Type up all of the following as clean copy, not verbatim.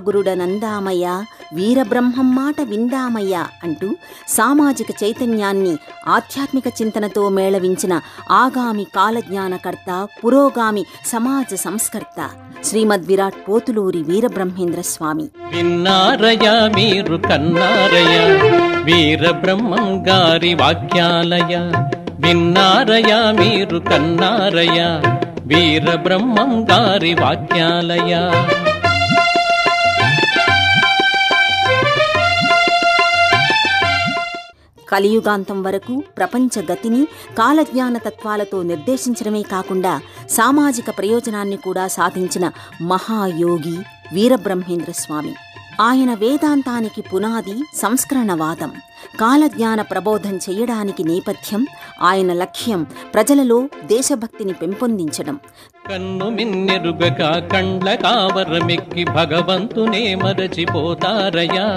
గురుడనందామయ్య వీరబ్రహ్మం మాట విందామయ్య అంటూ సామాజిక చైతన్యాన్ని ఆధ్యాత్మిక చింతనతో మేళవించిన ఆగామి కాలజ్ఞానకర్త, పురోగామి సమాజ సంస్కర్త శ్రీమద్విరాట్ పోతులూరి వీరబ్రహ్మేంద్ర స్వామి. విన్నారయ మీరు కన్నారయ వీరబ్రహ్మం గారి వాక్యాలయ, విన్నారయ మీరు కన్నారయ వీరబ్రహ్మం గారి వాక్యాలయ. కలియుగాంతం వరకు ప్రపంచ గతిని కాలజ్ఞాన తత్వాలతో నిర్దేశించడమే కాకుండా సామాజిక ప్రయోజనాన్ని కూడా సాధించిన మహాయోగి వీరబ్రహ్మేంద్ర స్వామి. ఆయన వేదాంతానికి పునాది సంస్కరణవాదం. కాలజ్ఞాన ప్రబోధం చేయడానికి నేపథ్యం, ఆయన లక్ష్యం ప్రజలలో దేశభక్తిని పెంపొందించడం. కన్ను మిన్నెరుగక కండ్ల కావరమెక్కి భగవంతునే మరచిపోతారయ్యా,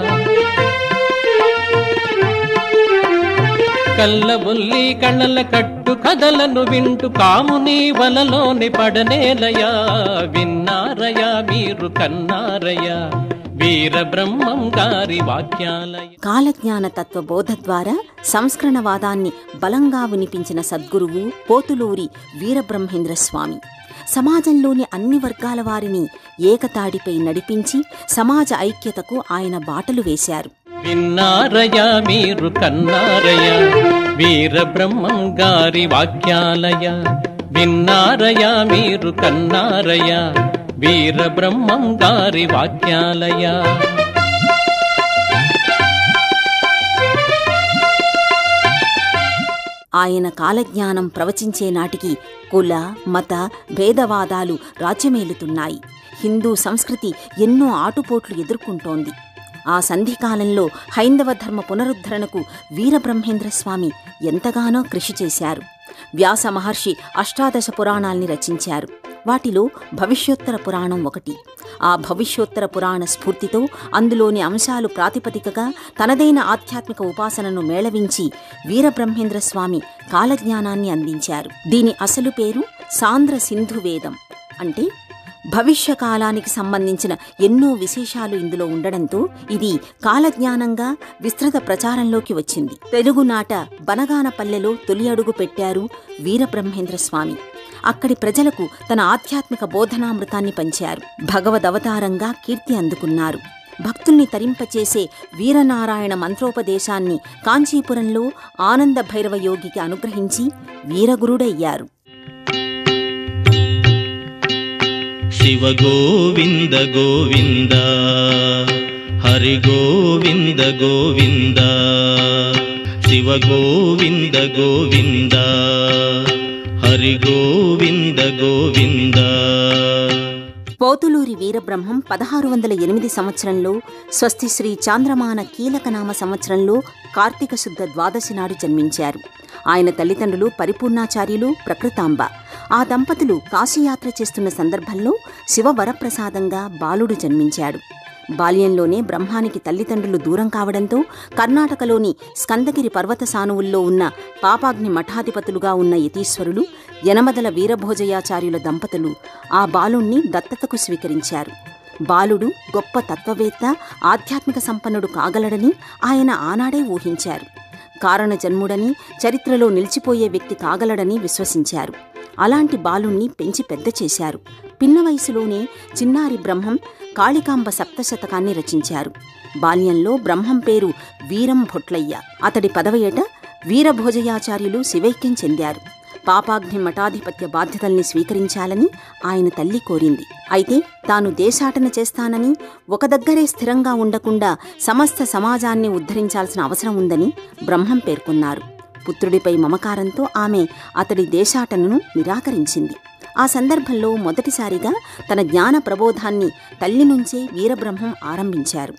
కళ్ళబొల్లి కళ్ళల కట్టు కథలను వింటూ కాముని వలలోని పడనేలయా. విన్నారయా మీరు కన్నారయా వీరబ్రహ్మం గారి వాక్యాలయ. కాలజ్ఞాన తత్వ బోధ ద్వారా సంస్కరణవాదాన్ని బలంగా వినిపించిన సద్గురువు పోతులూరి వీరబ్రహ్మేంద్ర స్వామి. సమాజంలోని అన్ని వర్గాల వారిని ఏకతాడిపై నడిపించి సమాజ ఐక్యతకు ఆయన బాటలు వేశారు. విన్నారయ మీరు కన్నారయ వీరబ్రహ్మం గారి వాక్యాలయ, విన్నారయ మీరు కన్నారయ వీరబ్రహ్మం గారి వాక్యాలయ. ఆయన కాలజ్ఞానం ప్రవచించే నాటికి కుల మత భేదవాదాలు రాజ్యమేలుతున్నాయి. హిందూ సంస్కృతి ఎన్నో ఆటుపోట్లు ఎదుర్కొంటోంది. ఆ సంధికాలంలో హైందవ ధర్మ పునరుద్ధరణకు వీరబ్రహ్మేంద్ర స్వామి ఎంతగానో కృషి చేశారు. వ్యాస మహర్షి అష్టాదశ పురాణాల్ని రచించారు. వాటిలో భవిష్యోత్తర పురాణం ఒకటి. ఆ భవిష్యోత్తర పురాణ స్ఫూర్తితో అందులోని అంశాలు ప్రాతిపదికగా తనదైన ఆధ్యాత్మిక ఉపాసనను మేళవించి వీరబ్రహ్మేంద్ర స్వామి కాలజ్ఞానాన్ని అందించారు. దీని అసలు పేరు సాంద్ర సింధు వేదం. అంటే భవిష్యకాలానికి సంబంధించిన ఎన్నో విశేషాలు ఇందులో ఉండడంతో ఇది కాలజ్ఞానంగా విస్తృత ప్రచారంలోకి వచ్చింది. తెలుగునాట బనగానపల్లెలో తొలి అడుగు పెట్టారు వీరబ్రహ్మేంద్ర స్వామి. అక్కడి ప్రజలకు తన ఆధ్యాత్మిక బోధనామృతాన్ని పంచారు. భగవదవతారంగా కీర్తి అందుకున్నారు. భక్తుల్ని తరింపచేసే వీరనారాయణ మంత్రోపదేశాన్ని కాంచీపురంలో ఆనంద భైరవ యోగికి అనుగ్రహించి వీరగురుడయ్యారు. శివ గోవింద గోవింద హరి గోవింద గోవింద, శివ గోవింద గోవింద హరి గోవింద గోవింద. పోతులూరి వీరబ్రహ్మం 1608 సంవత్సరంలో స్వస్తి శ్రీ చాంద్రమాన కీలకనామ సంవత్సరంలో కార్తీక శుద్ధ ద్వాదశి నాడు జన్మించారు. ఆయన తల్లిదండ్రులు పరిపూర్ణాచార్యులు, ప్రకృతాంబ. ఆ దంపతులు కాశీయాత్ర చేస్తున్న సందర్భంలో శివవరప్రసాదంగా బాలుడు జన్మించాడు. బాల్యంలోనే బ్రహ్మానికి తల్లిదండ్రులు దూరం కావడంతో కర్ణాటకలోని స్కందగిరి పర్వత సానువుల్లో ఉన్న పాపాగ్ని మఠాధిపతులుగా ఉన్న యతీశ్వరులు, యనమదల వీరభోజయాచార్యుల దంపతులు ఆ బాలుణ్ణి దత్తతకు స్వీకరించారు. బాలుడు గొప్ప తత్వవేత్త, ఆధ్యాత్మిక సంపన్నుడు కాగలడని ఆయన ఆనాడే ఊహించారు. కారణ జన్ముడని, చరిత్రలో నిలిచిపోయే వ్యక్తి కాగలడని విశ్వసించారు. అలాంటి బాలుణ్ణి పెంచి పెద్ద చేశారు. పిన్న వయసులోనే చిన్నారి బ్రహ్మం కాళికాంబ సప్తశతకాన్ని రచించారు. బాల్యంలో బ్రహ్మం పేరు వీరం భొట్లయ్య. అతడి 10వ ఏట వీరభోజయాచార్యులు శివైక్యం చెందారు. పాపాగ్ని మఠాధిపత్య బాధ్యతల్ని స్వీకరించాలని ఆయన తల్లి కోరింది. అయితే తాను దేశాటన చేస్తానని, ఒక దగ్గరే స్థిరంగా ఉండకుండా సమస్త సమాజాన్ని ఉద్ధరించాల్సిన అవసరం ఉందని బ్రహ్మం పేర్కొన్నారు. పుత్రుడిపై మమకారంతో ఆమె అతడి దేశాటనను నిరాకరించింది. ఆ సందర్భంలో మొదటిసారిగా తన జ్ఞాన ప్రబోధాన్ని తల్లి నుంచే వీరబ్రహ్మం ఆరంభించారు.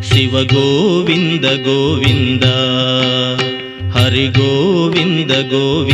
శివ గోవింద గోవింద హరి గోవింద గోవింద.